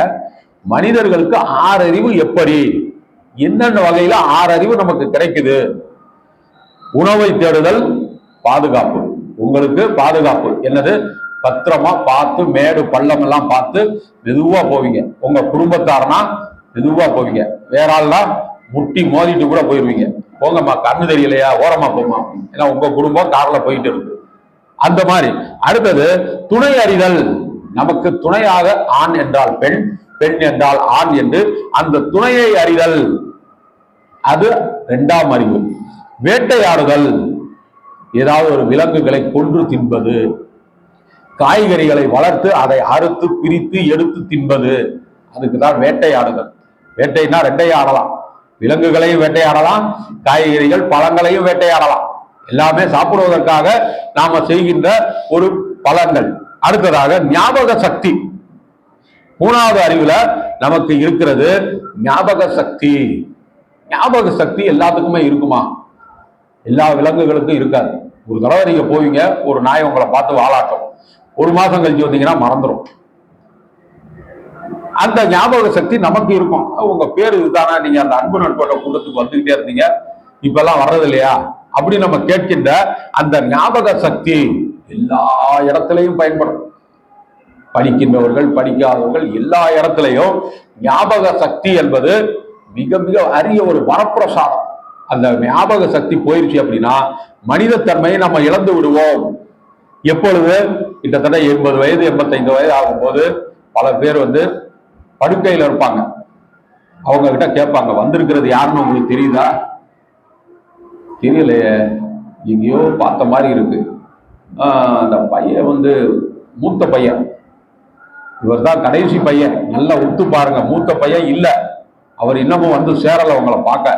மனிதர்களுக்கு 6 அறிவு எப்படி, என்னென்ன வகையில 6 அறிவு நமக்கு கிடைக்குது? உணவை தேடுதல் பாதுகாப்பு, உங்களுக்கு பாதுகாப்பு என்னது? பத்திரமா பார்த்து மேடு பள்ளம் எல்லாம் பார்த்து மெதுவா போவீங்க. உங்க குடும்பத்தாரனா மெதுவா போவீங்க, வேற ஆள்லாம் முட்டி மோதிட்டு கூட போயிருவீங்க. போங்கம்மா கண்ணு தெரியலையா, ஓரமா போமா, ஏன்னா உங்க குடும்பம் கார்ல போயிட்டு இருக்கு. அந்த மாதிரி. அடுத்தது துணை அறிதல், நமக்கு துணையாக ஆண் என்றால் பெண், பெண் என்றால் ஆண் என்று அந்த துணையை அறிதல், அது 2ஆம் அறிவு. வேட்டையாடுதல், ஏதாவது ஒரு விலங்குகளை கொன்று தின்பது, காய்கறிகளை வளர்த்து அதை அறுத்து பிரித்து எடுத்து தின்பது, அதுக்குதான் வேட்டையாடுதல். வேட்டைனா 2ஐயும் ஆடலாம், விலங்குகளையும் வேட்டையாடலாம், காய்கறிகள் பழங்களையும் வேட்டையாடலாம். எல்லாமே சாப்பிடுவதற்காக நாம செய்கின்ற ஒரு பலன்கள். அடுத்ததாக ஞாபக சக்தி, 3வது அறிவுல நமக்கு இருக்கிறது ஞாபக சக்தி. ஞாபக சக்தி எல்லாத்துக்குமே இருக்குமா? எல்லா விலங்குகளுக்கும் இருக்காது. ஒரு தடவை நீங்க போவீங்க, ஒரு நாய் உங்களை பார்த்து வாலாட்டும், 1 மாசம் கழிச்சு வந்தீங்கன்னா மறந்துடும். அந்த ஞாபக சக்தி நமக்கு இருக்கும். உங்க பேர் இதுதானா, நீங்க அந்த அன்பு நட்போட கூட்டத்துக்கு வந்துகிட்டே இருந்தீங்க, இப்ப எல்லாம் வர்றது இல்லையா அப்படி நம்ம கேட்கின்ற அந்த ஞாபக சக்தி எல்லா இடத்திலையும் பயன்படும். படிக்கின்றவர்கள் படிக்காதவர்கள் எல்லா இடத்திலையும் ஞாபக சக்தி என்பது மிக மிக அரிய ஒரு வரப்பிரசாதம். அந்த ஞாபக சக்தி போயிருச்சு அப்படின்னா மனிதத்தன்மையை நம்ம இழந்து விடுவோம். எப்பொழுது? கிட்டத்தட்ட 80 வயது 85 வயது ஆகும்போது பல பேர் படுக்கையில் இருப்பாங்க. அவங்க கிட்ட கேட்பாங்க, வந்திருக்கிறது யாருன்னு உங்களுக்கு தெரியுதா? தெரியலையே, எங்கேயோ பார்த்த மாதிரி இருக்கு. அந்த பையன் மூத்த பையன், இவர் தான் கடைசி பையன், நல்லா ஒத்து பாருங்க, மூத்த பையன் இல்ல, அவர் இன்னமும் சேரல உங்களை பார்க்க,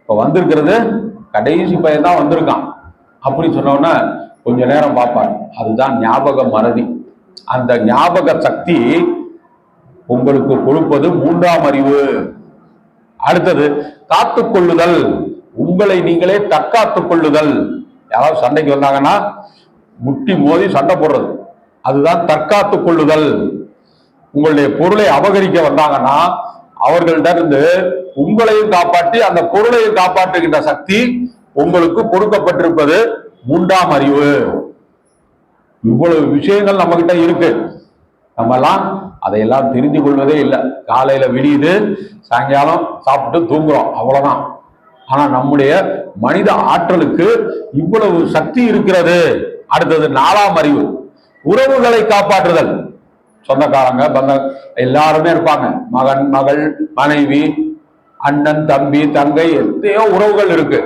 இப்ப வந்திருக்கிறது கடைசி பையன் தான் வந்திருக்கான் அப்படி சொன்னோன்னா கொஞ்ச நேரம் பார்ப்பார். அதுதான் ஞாபக மறதி. அந்த ஞாபக சக்தி உங்களுக்கு கொடுப்பது 3ஆம் அறிவு. அடுத்தது காத்துக்கொள்ளுதல், உங்களை நீங்களே தற்காத்துக் கொள்ளுதல். யாராவது சண்டைக்கு வந்தாங்கன்னா முட்டி மோதி சண்டை போடுறது, அதுதான் தற்காத்துக் கொள்ளுதல். உங்களுடைய பொருளை அபகரிக்க வந்தாங்கன்னா அவர்கள்ட்ட இருந்து உங்களையும் காப்பாற்றி அந்த பொருளையும் காப்பாற்றுகின்ற சக்தி உங்களுக்கு கொடுக்கப்பட்டிருப்பது 3ஆம் அறிவு. இவ்வளவு விஷயங்கள் நம்ம கிட்ட இருக்கு, நம்ம எல்லாம் அதையெல்லாம் தெரிந்து கொள்வதே இல்லை. காலையில விடியுது, சாயங்காலம் சாப்பிட்டு தூங்குறோம், அவ்வளவுதான். ஆனா நம்முடைய மனித ஆற்றலுக்கு இவ்வளவு சக்தி இருக்கிறது. அடுத்தது 4ஆம் அறிவு, உறவுகளை காப்பாற்றுதல். சொந்தக்காரங்க பந்த எல்லாருமே இருப்பாங்க, மகன் மகள் மனைவி அண்ணன் தம்பி தங்கை எத்தனையோ உறவுகள் இருக்கு.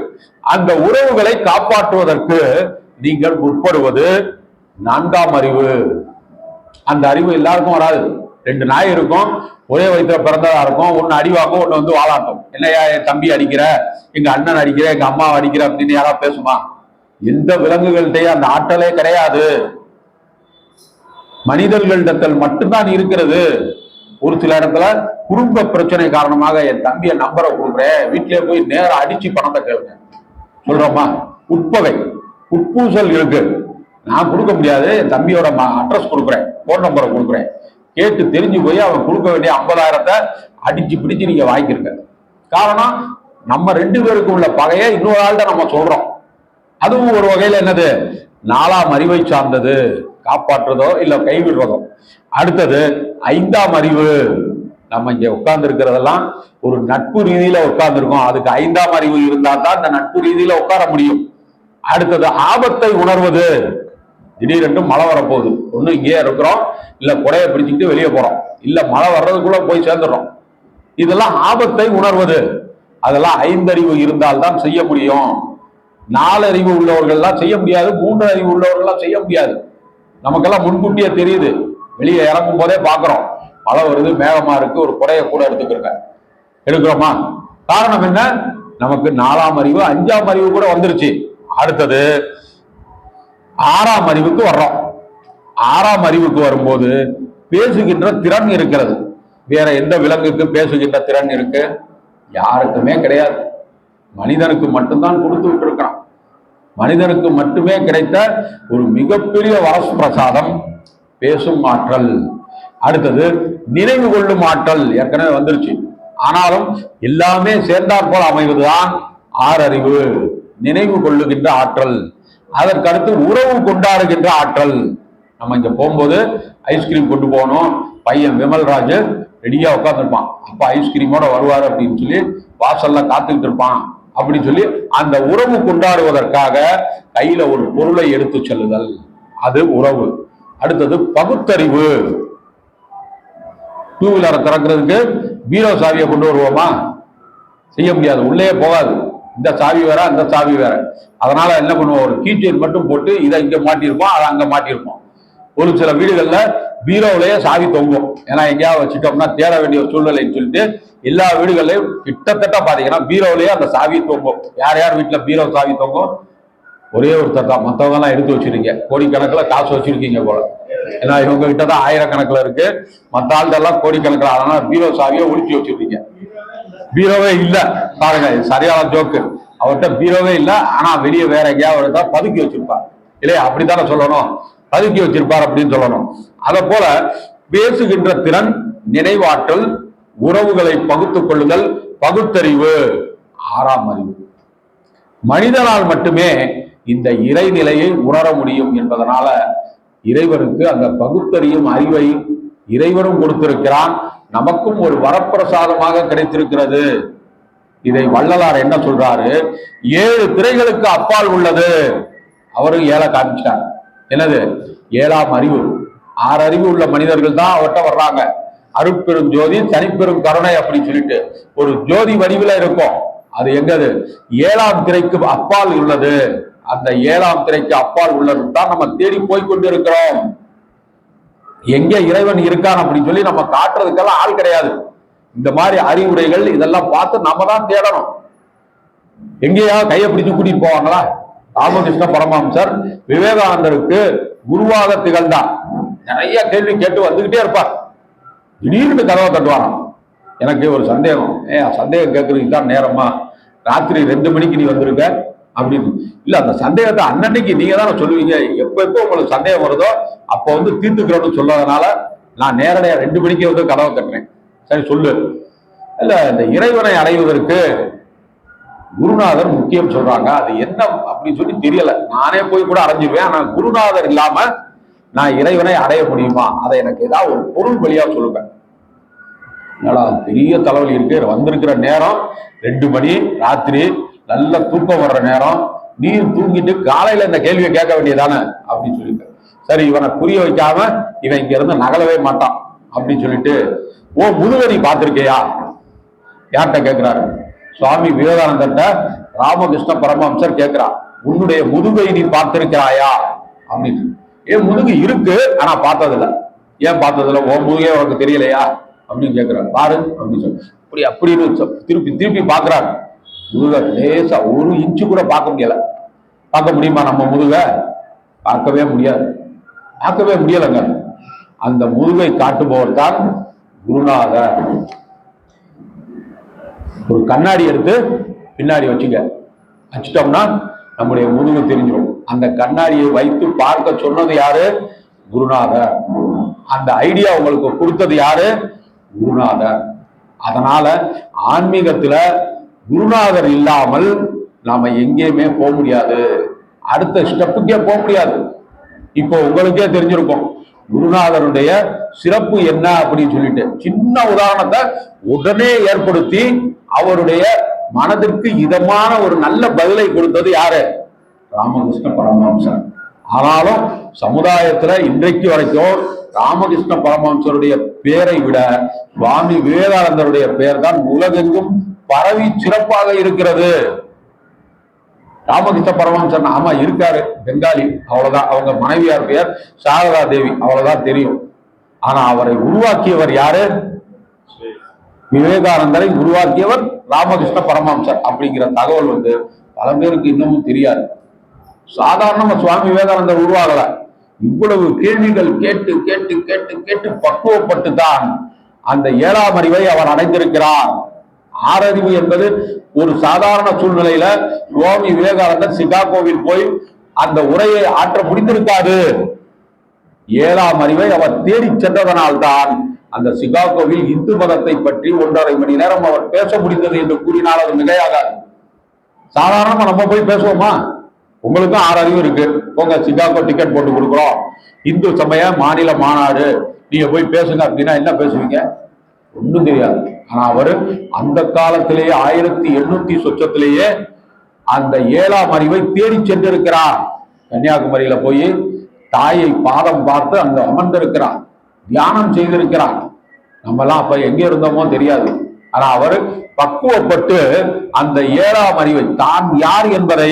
அந்த உறவுகளை காப்பாற்றுவதற்கு நீங்கள் முற்படுவது 4ஆம் அறிவு. அந்த அறிவு எல்லாருக்கும் வராது. 2 நாய் இருக்கும், ஒரே வயிற்றுல பிறந்ததா இருக்கும், ஒன்னு அடிவாக்கும், ஒன்னு வாலாட்டும். என்னையா என் தம்பி அடிக்கிற, எங்க அண்ணன் அடிக்கிற, எங்க அம்மா அடிக்கிற அப்படின்னு யாராவது பேசுமா? எந்த விலங்குகள்கிட்டயே அந்த ஆற்றலே கிடையாது. மனிதர்களிடத்தில் மட்டும்தான் இருக்கிறது. ஒரு சில இடத்துல குடும்ப பிரச்சனை காரணமாக என் தம்பிய நம்பரை கொடுக்குறேன், வீட்டிலே போய் நேரம் அடிச்சு பணத்தை கேளுங்க சொல்றோமா? உட்பகை உட்பூசல் இருக்கு, நான் கொடுக்க முடியாது, என் தம்பியோட அட்ரஸ் கொடுக்குறேன், போன் நம்பரை கொடுக்குறேன், கேட்டு தெரிஞ்சு போய் அவன் கொடுக்க வேண்டிய 50,000 அடிச்சு பிடிச்சு நீங்க வாங்கிருங்க. காரணம், நம்ம 2 பேருக்கு உள்ள பகையை இன்னொரு ஆள்கிட்ட நம்ம சொல்றோம். அதுவும் ஒரு வகையில என்னது? 4ஆம் அறிவை சார்ந்தது, காப்பாற்றுறதோ இல்ல கைவிடுறதோ. அடுத்தது 5ஆம் அறிவு. நம்ம இங்க உட்கார்ந்து இருக்கிறதெல்லாம் ஒரு நட்பு ரீதியில உட்கார்ந்து இருக்கோம், அதுக்கு 5ஆம் அறிவு இருந்தா தான் இந்த நட்பு ரீதியில உட்கார முடியும். அடுத்தது ஆபத்தை உணர்வது. திடீரென்று மழை வரப்போகுது, ஒண்ணு இங்கேயே இருக்கிறோம், இல்ல கொடையை பிடிச்சிட்டு வெளியே போறோம், இல்ல மழை வர்றதுக்குள்ள போய் சேர்ந்துடுறோம். இதெல்லாம் ஆபத்தை உணர்வது. அதெல்லாம் 5 அறிவு இருந்தால்தான் செய்ய முடியும். 4 அறிவு உள்ளவர்கள்லாம் செய்ய முடியாது, 3 அறிவு உள்ளவர்கள்லாம் செய்ய முடியாது. நமக்கெல்லாம் முன்கூட்டியே தெரியுது, வெளியே இறங்கும் போதே பாக்குறோம், மழை வருது, மேகமா இருக்கு, ஒரு குடையை கூட எடுக்கிறோமா? காரணம் என்ன? நமக்கு 4ஆம் அறிவு 5ஆம் அறிவு கூட வந்துருச்சு. அடுத்தது 6ஆம் அறிவுக்கு வர்றோம். 6ஆம் அறிவுக்கு வரும்போது பேசுகின்ற திறன் இருக்கிறது. வேற எந்த விலங்குக்கு பேசுகின்ற திறன் இருக்கு? யாருக்குமே கிடையாது. மனிதனுக்கு மட்டும்தான் கொடுத்து விட்டு இருக்கான். மனிதனுக்கு மட்டுமே கிடைத்த ஒரு மிகப்பெரிய வரப்பிரசாதம் பேசும் ஆற்றல். அடுத்தது நினைவு கொள்ளும் ஆற்றல், ஏற்கனவே வந்துருச்சு. ஆனாலும் எல்லாமே சேர்ந்தாற் போல் அமைவதுதான் ஆறறிவு, நினைவு கொள்ளுகின்ற ஆற்றல். அதற்கடுத்து உறவு கொண்டாடுகின்ற ஆற்றல். நம்ம இங்க போகும்போது ஐஸ்கிரீம் கொண்டு போகணும், பையன் விமல்ராஜ் ரெடியா உட்காந்துருப்பான், அப்பா ஐஸ்கிரீமோட வருவார் அப்படின்னு சொல்லி வாசல்ல காத்துக்கிட்டு இருப்பான் அப்படின்னு சொல்லி அந்த உறவு கொண்டாடுவதற்காக கையில ஒரு பொருளை எடுத்து செல்லுதல், அது உறவு. அடுத்தது பகுத்தறிவு. டூ வீலரை திறக்கிறதுக்கு பீரோ சாவியை கொண்டு வருவோமா? செய்ய முடியாது, உள்ளே போகாது. இந்த சாவி வேற அந்த சாவி வேற. அதனால என்ன பண்ணுவோம், ஒரு கீச்செயின் மட்டும் போட்டு இதை இங்க மாட்டியிருப்போம், அதை அங்க மாட்டியிருப்போம். ஒரு சில வீடுகள்ல பீரோவிலேயே சாவி தொங்கும், ஏன்னா எங்கேயாவது வச்சுட்டோம்னா தேட வேண்டிய சூழ்நிலைன்னு சொல்லிட்டு எல்லா வீடுகள்லையும் கிட்டத்தட்ட பாத்தீங்கன்னா பீரோவிலேயே அந்த சாவி தொங்கும். யார் யார் வீட்டுல பீரோ சாவி தொங்கும்? ஒரே ஒருத்தர் தான், மற்றவங்க எல்லாம் எடுத்து வச்சிருக்கீங்க, கோடிக்கணக்கில் காசு வச்சிருக்கீங்க போல. ஏன்னா இவங்க கிட்ட தான் ஆயிரக்கணக்கில் இருக்கு, மற்ற ஆள்கள்லாம் கோடிக்கணக்கில். அதனால பீரோ சாவியை ஒழிச்சு வச்சிருக்கீங்க. பீரோவே இல்ல பாருங்க, சரியான ஜோக்கு. அவர்கிட்ட பீரோவே இல்ல, ஆனா வெளியே வேற எங்கேயாவது பதுக்கி வச்சிருப்பார் இல்லையா? அப்படித்தானே சொல்லணும், பதுக்கி வச்சிருப்பார் அப்படின்னு சொல்லணும். அத போல பேசுகின்ற திறன், நினைவாற்றல், உறவுகளை பகுத்துக் கொள்ளுதல், பகுத்தறிவு, ஆறாம் அறிவு. மனிதனால் மட்டுமே இந்த இறைநிலையை உணர முடியும் என்பதனால இறைவனுக்கு அந்த பகுத்தறியும் அறிவை இறைவனும் கொடுத்திருக்கிறான், நமக்கும் ஒரு வரப்பிரசாதமாக கிடைத்திருக்கிறது. இதை வள்ளலார் என்ன சொல்றாரு, 7 திரைகளுக்கு அப்பால் உள்ளது. அவரும் 7 காமிச்சிட்டார். என்னது? 7ஆம் அறிவு. 6 அறிவு உள்ள மனிதர்கள் தான் அவர்கிட்ட வர்றாங்க. அருட்பெரும் ஜோதி, தனிப்பெரும் கருணை அப்படின்னு சொல்லிட்டு ஒரு ஜோதி வடிவில் இருக்கும். அது எங்கது? 7ஆம் திரைக்கு அப்பால் உள்ளது. அந்த 7ஆம் திரைக்கு அப்பால் உள்ளது தான் நம்ம தேடி போய்கொண்டிருக்கிறோம். எங்க இறைவன் இருக்கான் அப்படின்னு சொல்லி நம்ம காட்டுறதுக்கெல்லாம் ஆள் கிடையாது. இந்த மாதிரி அறிவுரைகள் இதெல்லாம் பார்த்து நம்ம தான் தேடணும். எங்கேயாவது கையை பிடிச்சு கூட்டிட்டு போவாங்களா? ராமகிருஷ்ண பரமஹம்சர் விவேகானந்தருக்கு குருவாக திகழ்ந்தார். நிறைய கேள்வி கேட்டு வந்துகிட்டே இருப்பார். திடீர்னு கதவை தட்டுவாராம். எனக்கு ஒரு சந்தேகம், சந்தேகம் கேட்கறதுக்கு தான் நேரமா? ராத்திரி 2 மணிக்கு நீ வந்திருக்க அப்படின்னு. இல்ல, அந்த சந்தேகத்தை அன்னன்னைக்கு நீங்க தானே சொல்லுவீங்க. எப்ப உங்களுக்கு சந்தேகம் வருதோ அப்போ வந்து தீர்த்துக்கிறோம்னு சொல்லாதனால நான் நேரடியா 2 மணிக்கு வந்து கதவை கட்டுறேன். சரி சொல்லு. இல்ல, இந்த இறைவனை அடைவதற்கு குருநாதர் முக்கியம் சொல்றாங்க. அது என்ன அப்படின்னு சொல்லி தெரியல. நானே போய் கூட அடைஞ்சிருவேன். ஆனா குருநாதர் இல்லாம நான் இறைவனை அடைய முடியுமா? அதை எனக்கு ஏதாவது ஒரு பொருள் வழியா சொல்லுங்க. பெரிய தலைவலி இருக்கு, வந்திருக்கிற நேரம் 2 மணி ராத்திரி, நல்ல தூக்கம் வர்ற நேரம். நீ தூங்கிட்டு காலையில இந்த கேள்வியை கேட்க வேண்டியதானே அப்படின்னு சொல்லிட்டு, சரி இவனை புரிய வைக்காம இவன் இங்க இருந்து நகலவே மாட்டான் அப்படின்னு சொல்லிட்டு, ஓ முதுகை நீ பார்த்திருக்கியா? யார்கிட்ட கேட்கிறாரு? சுவாமி விவேகானந்தர்கிட்ட ராமகிருஷ்ண பரமஹம்சர் கேட்கிறார், உன்னுடைய முதுகை நீ பார்த்திருக்கிறாயா அப்படின்னு. ஏன் முதுகு இருக்கு, ஆனா பார்த்ததில்ல. ஏன் பார்த்ததில்ல? ஓ முதுகே உனக்கு தெரியலையா அப்படின்னு கேட்கிறாரு. பாரு அப்படின்னு சொல்லி அப்படின்னு திருப்பி திருப்பி பாக்குறாரு. முதுக லேசா 1 இன்ச்சு கூட பார்க்க முடியல. பார்க்க முடியுமா நம்ம முதுக? பார்க்கவே முடியாது, பார்க்கவே முடியலங்க. அந்த முதுகை காட்டுபவர் தான் குருநாதர். ஒரு கண்ணாடி எடுத்து பின்னாடி வச்சுட்டோம்னா நம்முடைய முதுகு தெரிஞ்சிடும். அந்த கண்ணாடியை வைத்து பார்க்க சொன்னது யாரு? குருநாதர். அந்த ஐடியா உங்களுக்கு கொடுத்தது யாரு? குருநாதர். அதனால ஆன்மீகத்துல குருநாதர் இல்லாமல் நாம எங்கேயுமே போக முடியாது, அடுத்த ஸ்டெப்புக்கே போக முடியாது. இப்போ உங்களுக்கே தெரிஞ்சிருக்கும் குருநாதருடைய சிறப்பு என்ன அப்படின்னு சொல்லிட்டு. சின்ன உதாரணத்தை உடனே ஏற்படுத்தி அவருடைய மனதிற்கு இதமான ஒரு நல்ல பதிலை கொடுத்தது யாரு? ராமகிருஷ்ண பரமஹம்சர். ஆனாலும் சமுதாயத்துல இன்றைக்கு வரைக்கும் ராமகிருஷ்ண பரமஹம்சருடைய பெயரை விட சுவாமி விவேகானந்தருடைய பெயர் தான் உலகெங்கும் பரவி சிறப்பாக இருக்கிறது. ராமகிருஷ்ண பரமஹம்சர் ஆமா இருக்காரு, பெங்காலி, அவ்வளவுதான். அவங்க மனைவியார் பெயர் சாரதா தேவி, அவ்வளவுதான் தெரியும். ஆனா அவரை உருவாக்கியவர் யாரு? விவேகானந்தரை உருவாக்கியவர் ராமகிருஷ்ண பரமஹம்சர் அப்படிங்கிற தகவல் வந்து பல பேருக்கு இன்னமும் தெரியாது. சாதாரணமா சுவாமி விவேகானந்தர் உருவாகல. இவ்வளவு கேள்விகள் கேட்டு கேட்டு கேட்டு கேட்டு பக்குவப்பட்டு தான் அந்த 7ஆம் அறிவை அவர் அடைந்திருக்கிறார். ஆறறிவு என்பது ஒரு சாதாரண சூழ்நிலையில சுவாமி விவேகானந்தர் சிகாகோவில் போய் அந்த உரையை ஆற்ற முடிந்திருக்காது. 7ஆம் அறிவை அவர் தேடி சென்றதனால்தான் அந்த சிகாகோவில் இந்து மதத்தை பற்றி 1.5 மணி நேரம் அவர் பேச முடிந்தது என்று கூறினால் அது மிகையாகாது. சாதாரணமா நம்ம போய் பேசுவோமா? உங்களுக்கும் 6 அறிவு இருக்கு, உங்க சிகாகோ டிக்கெட் போட்டு கொடுக்குறோம், இந்து சமய மாநில மாநாடு, நீங்க போய் பேசுங்க அப்படின்னா என்ன பேசுவீங்க? ஒன்றும் தெரியாது. ஆனா அவரு அந்த காலத்திலேயே 1800 சொச்சத்திலேயே அந்த 7ஆம் அறிவை தேடி சென்றிருக்கிறார். கன்னியாகுமரியில போய் தாயை பாதம் பார்த்து அங்க அமர்ந்திருக்கிறார், தியானம் செய்திருக்கிறார். நம்ம எல்லாம் அப்ப எங்க இருந்தோமோ தெரியாது. ஆனா அவர் பக்குவப்பட்டு அந்த 7ஆம் அறிவை தான் யார் என்பதை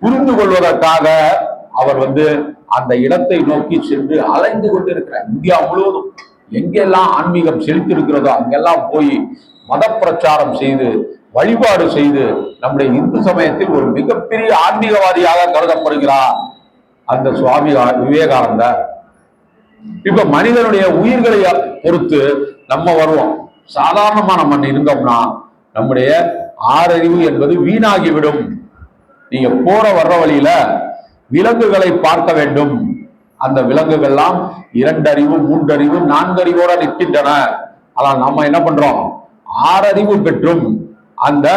புரிந்து கொள்வதற்காக அவர் அந்த இடத்தை நோக்கி சென்று அலைந்து கொண்டிருக்கிறார். இந்தியா முழுவதும் எங்கெல்லாம் ஆன்மீகம் செலுத்திருக்கிறதோ அங்கெல்லாம் போய் மத பிரச்சாரம் செய்து வழிபாடு செய்து நம்முடைய இந்து சமயத்தில் ஒரு மிகப்பெரிய ஆன்மீகவாதியாக கருதப்படுகிறார் அந்த சுவாமி விவேகானந்தர். இப்ப மனிதனுடைய உயிர்களை பொறுத்து நம்ம வருவோம். சாதாரணமா நம்ம இருந்தோம்னா நம்முடைய ஆறறிவு என்பது வீணாகிவிடும். நீங்க போற வர்ற வழியில விலங்குகளை பார்க்க வேண்டும். அந்த விலங்குகள்லாம் 2 அறிவு 3 அறிவு 4 அறிவோட நிற்கின்றன. ஆனால் நம்ம என்ன பண்றோம்? 6 அறிவு பெற்றும் அந்த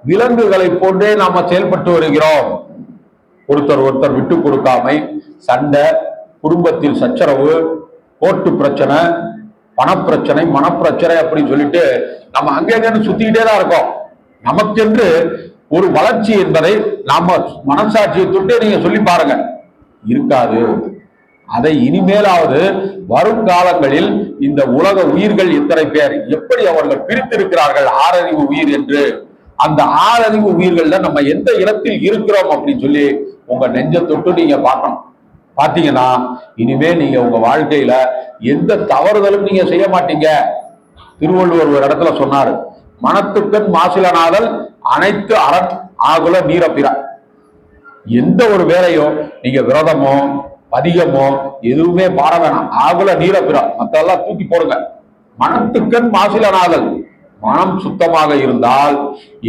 விலங்குகளை போன்றே நாம செயல்பட்டு வருகிறோம். ஒருத்தர் விட்டு கொடுக்காமை, சண்டை, குடும்பத்தில் சச்சரவு, கோர்ட்டு பிரச்சனை, பணப்பிரச்சனை, மனப்பிரச்சனை அப்படின்னு சொல்லிட்டு நம்ம அங்கேன்னு சுத்திக்கிட்டே தான் இருக்கோம். நமக்கென்று ஒரு வளர்ச்சி என்பதை நாம மனசாட்சியை தொட்டே நீங்க சொல்லி பாருங்க, இருக்காது. அதை இனிமேலாவது வரும் காலங்களில் இந்த உலக உயிர்கள் எத்தனை பேர், எப்படி அவர்கள் பிரித்திருக்கிறார்கள் ஆறறிவு உயிர் என்று, அந்த ஆறறிவு உயிர்கள்ல நம்ம எந்த இடத்தில் இருக்கிறோம் அப்படின்னு சொல்லி உங்க நெஞ்ச தொட்டு நீங்க பார்க்கணும். பாத்தீங்கன்னா இனிமே நீங்க உங்க வாழ்க்கையில எந்த தவறுதலும் நீங்க செய்ய மாட்டீங்க. திருவள்ளுவர் ஒரு இடத்துல சொன்னாரு, மனத்துக்கண் மாசிலனாதல் அனைத்து அரண் ஆகுல நீரப்பிற. எந்த ஒரு வேலையோ நீங்க விரதமோ பதிகமோ எதுவுமே பாட வேணாம், ஆகுல நீரப்பிற, மத்தெல்லாம் தூக்கி போடுங்க. மனத்துக்கண் மாசிலனாதல், மனம் சுத்தமாக இருந்தால்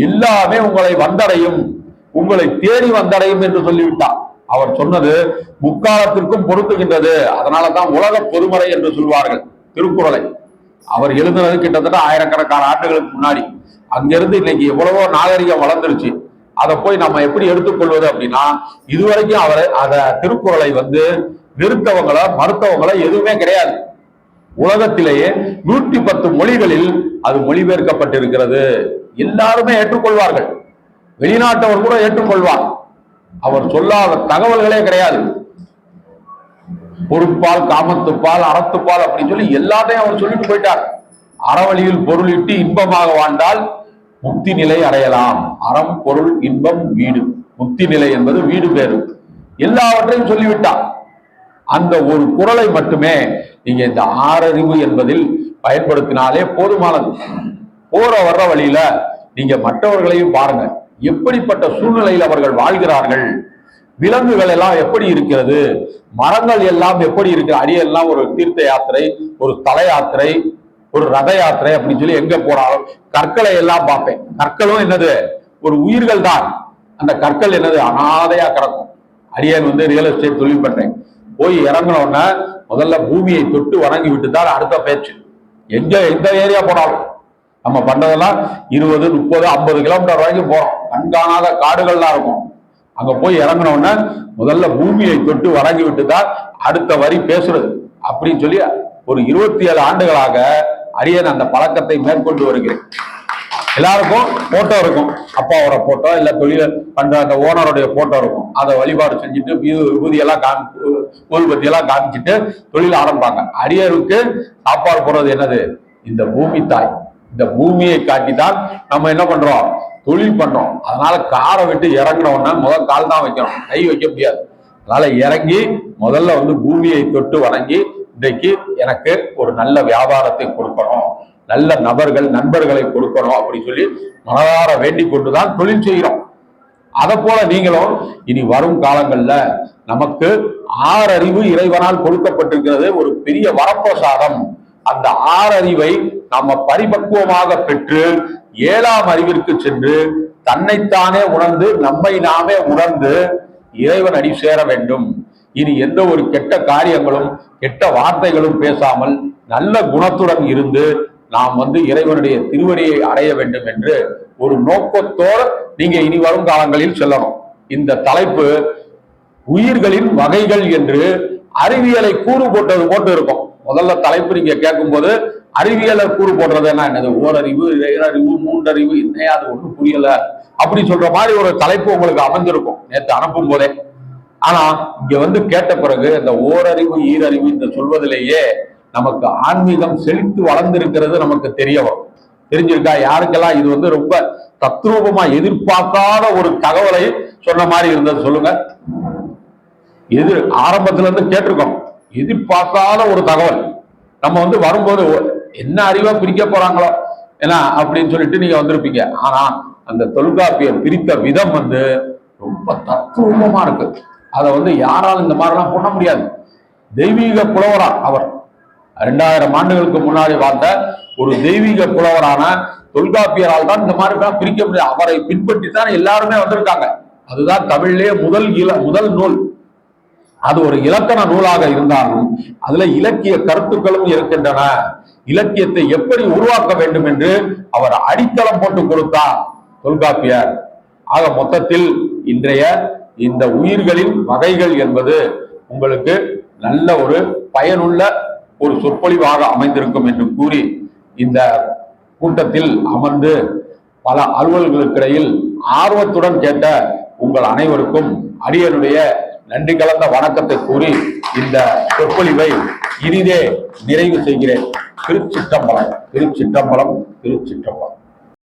எல்லாமே உங்களை வந்தடையும், உங்களை தேடி வந்தடையும் என்று சொல்லிவிட்டார். அவர் சொன்னது முக்காலத்திற்கும் பொருந்துகின்றது. அதனாலதான் உலக பொதுமறை என்று சொல்வார்கள் திருக்குறளை. அவர் எழுதுனது கிட்டத்தட்ட ஆயிரக்கணக்கான ஆண்டுகளுக்கு முன்னாடி. அங்கிருந்து இன்னைக்கு எவ்வளவோ நாகரிகம் வளர்ந்துருச்சு. அதை போய் நம்ம எப்படி எடுத்துக்கொள்வது அப்படின்னா, இதுவரைக்கும் அவர் திருக்குறளை வெறுத்தவங்கள மறுத்தவங்கள எதுவுமே கிடையாது. உலகத்திலேயே 110 மொழிகளில் அது மொழிபெயர்க்கப்பட்டிருக்கிறது. எல்லாருமே ஏற்றுக்கொள்வார்கள், வெளிநாட்டவர் கூட ஏற்றுக்கொள்வார். அவர் சொல்லாத தகவல்களே கிடையாது. பொருட்பால், காமத்துப்பால், அறத்துப்பால் அப்படின்னு சொல்லி எல்லாத்தையும் அவர் சொல்லிட்டு போயிட்டார். அறவழியில் பொருளிட்டு இன்பமாக வாழ்ந்தால் முக்தி நிலை அடையலாம். அறம், பொருள், இன்பம், வீடு. முக்தி நிலை என்பது வீடு பேரு. எல்லாவற்றையும் சொல்லிவிட்டார். அந்த ஒரு குறளை மட்டுமே நீங்க இந்த ஆறறிவு என்பதில் பயன்படுத்தினாலே போதுமானது. போற வர்ற வழியில நீங்க மற்றவர்களையும் பாருங்க, எப்படிப்பட்ட சூழ்நிலையில் அவர்கள் வாழ்கிறார்கள். விலங்குகள் எல்லாம் எப்படி இருக்கிறது, மரங்கள் எல்லாம் எப்படி இருக்கு. அடியெல்லாம் ஒரு தீர்த்த யாத்திரை, ஒரு தல யாத்திரை, ஒரு ரத யாத்திரை அப்படின்னு சொல்லி எங்க போனாலும் கற்களை எல்லாம் பார்ப்பேன். கற்களும் என்னது, ஒரு உயிர்கள் தான். அந்த கற்கள் என்னது, அனாதையா கிடக்கும். அடியன் ரியல் எஸ்டேட் தொழில் பண்றேன். போய் இறங்கினோன்னா முதல்ல பூமியை தொட்டு வணங்கி விட்டு தான் அடுத்த பேச்சு. எந்த ஏரியா போனாலும் நம்ம பண்றதெல்லாம் 20, 30, 50 கிலோமீட்டர் வரைக்கும் போறோம். கண்காணாத காடுகள்லாம் இருக்கும். அங்க போய் இறங்கினோன்னா முதல்ல பூமியை தொட்டு வணங்கி விட்டு தான் அடுத்த வரி பேசுறது அப்படின்னு சொல்லி ஒரு 27 ஆண்டுகளாக அரியன் அந்த பழக்கத்தை மேற்கொண்டு வருகிறேன். எல்லாருக்கும் போட்டோ இருக்கும், அப்பாவோட போட்டோ இல்ல தொழில் பண்ற அந்த ஓனருடைய போட்டோ இருக்கும். அதை வழிபாடு செஞ்சுட்டு விபூதியெல்லாம் ஊதுபத்தியெல்லாம் காமிச்சுட்டு தொழில் ஆரம்பிப்பாங்க. அரியருக்கு சாப்பாடு போடுறது என்னது, இந்த பூமி தாய். இந்த பூமியை காட்டிதான் நம்ம என்ன பண்றோம், தொழில் பண்றோம். அதனால காரை விட்டு இறங்கினோன்னா முதல் கால் தான் வைக்கணும், கை வைக்க முடியாது. அதனால இறங்கி முதல்ல பூமியை தொட்டு வணங்கி, இன்றைக்கு எனக்கு ஒரு நல்ல வியாபாரத்தை கொடுக்கணும், நல்ல நண்பர்களை கொடுக்கணும் அப்படின்னு சொல்லி மனதார வேண்டிக் கொண்டுதான் தொழில் செய்கிறோம். அதை போல நீங்களும் இனி வரும் காலங்கள்ல நமக்கு ஆறறிவு இறைவனால் கொடுக்கப்பட்டிருக்கிறது, ஒரு பெரிய வரப்பிரசாதம். அந்த ஆறறிவை நாம பரிபக்குவமாக பெற்று ஏழாம் அறிவிற்கு சென்று தன்னைத்தானே உணர்ந்து நம்மை நாமே உணர்ந்து இறைவன் அடி சேர வேண்டும். இனி எந்த ஒரு கெட்ட காரியங்களும் கெட்ட வார்த்தைகளும் பேசாமல் நல்ல குணத்துடன் இருந்து நாம் இறைவனுடைய திருவடியை அடைய வேண்டும் என்று ஒரு நோக்கத்தோடு நீங்க இனி வரும் காலங்களில் செல்லணும். இந்த தலைப்பு உயிர்களின் வகைகள் என்று அறிவியலை கூறு போட்டது போட்டு இருக்கும். முதல்ல தலைப்பு நீங்க கேட்கும் போது அறிவியலை கூறு போடுறது என்னது, ஓரறிவு, இறையறிவு, மூன்றறிவு, இன்னையா அது ஒண்ணும் புரியல அப்படி சொல்ற மாதிரி ஒரு தலைப்பு உங்களுக்கு அமைஞ்சிருக்கும் நேற்று அனுப்பும் போதே. ஆனா இங்க கேட்ட பிறகு இந்த ஓரறிவு ஈரறிவு இந்த சொல்வதிலேயே நமக்கு ஆன்மீகம் செழித்து வளர்ந்திருக்கிறது நமக்கு தெரிய வரும். தெரிஞ்சிருக்கா? யாருக்கெல்லாம் இது ரொம்ப தத்ரூபமா எதிர்பார்க்காத ஒரு தகவலை சொன்ன மாதிரி இருந்தது சொல்லுங்க. ஆரம்பத்துல இருந்து கேட்டிருக்கோம், எதிர்பார்க்காத ஒரு தகவல். நம்ம வரும்போது என்ன அறிவா பிரிக்க போறாங்களோ ஏன்னா அப்படின்னு சொல்லிட்டு நீங்க வந்திருப்பீங்க. ஆனா அந்த தொல்காப்பியம் பிரித்த விதம் ரொம்ப தத்ரூபமா இருக்கு. அதை யாராலும் இந்த மாதிரிலாம் பண்ண முடியாது. தெய்வீக புலவரா அவர் 2000 ஆண்டுகளுக்கு முன்னாடி வாழ்ந்த ஒரு தெய்வீக புலவரான தொல்காப்பியரால் தான் இந்த மாதிரி பிரிக்க முடியாது. அவரை பின்பற்றி தான் எல்லாருமே வந்திருக்காங்க. அதுதான் தமிழ்லேயே முதல் நூல். அது ஒரு இலக்கண நூலாக இருந்தாலும் அதுல இலக்கிய கருத்துக்களும் இருக்கின்றன. இலக்கியத்தை எப்படி உருவாக்க வேண்டும் என்று அவர் அடித்தளம் போட்டு கொடுத்தார் தொல்காப்பியர். ஆக மொத்தத்தில் இன்றைய இந்த உயிர்களின் வகைகள் என்பது உங்களுக்கு நல்ல ஒரு பயனுள்ள ஒரு சொற்பொழிவாக அமைந்திருக்கும் என்று கூறி இந்த கூட்டத்தில் அமர்ந்து பல அலுவல்களுக்கிடையில் ஆர்வத்துடன் கேட்ட உங்கள் அனைவருக்கும் அடியனுடைய நன்றி கலந்த வணக்கத்தை கூறி இந்த சொற்பொழிவை இனிதே நிறைவு செய்கிறேன். திருச்சிற்றம்பலம், திருச்சிற்றம்பலம், திருச்சிற்றம்பலம்.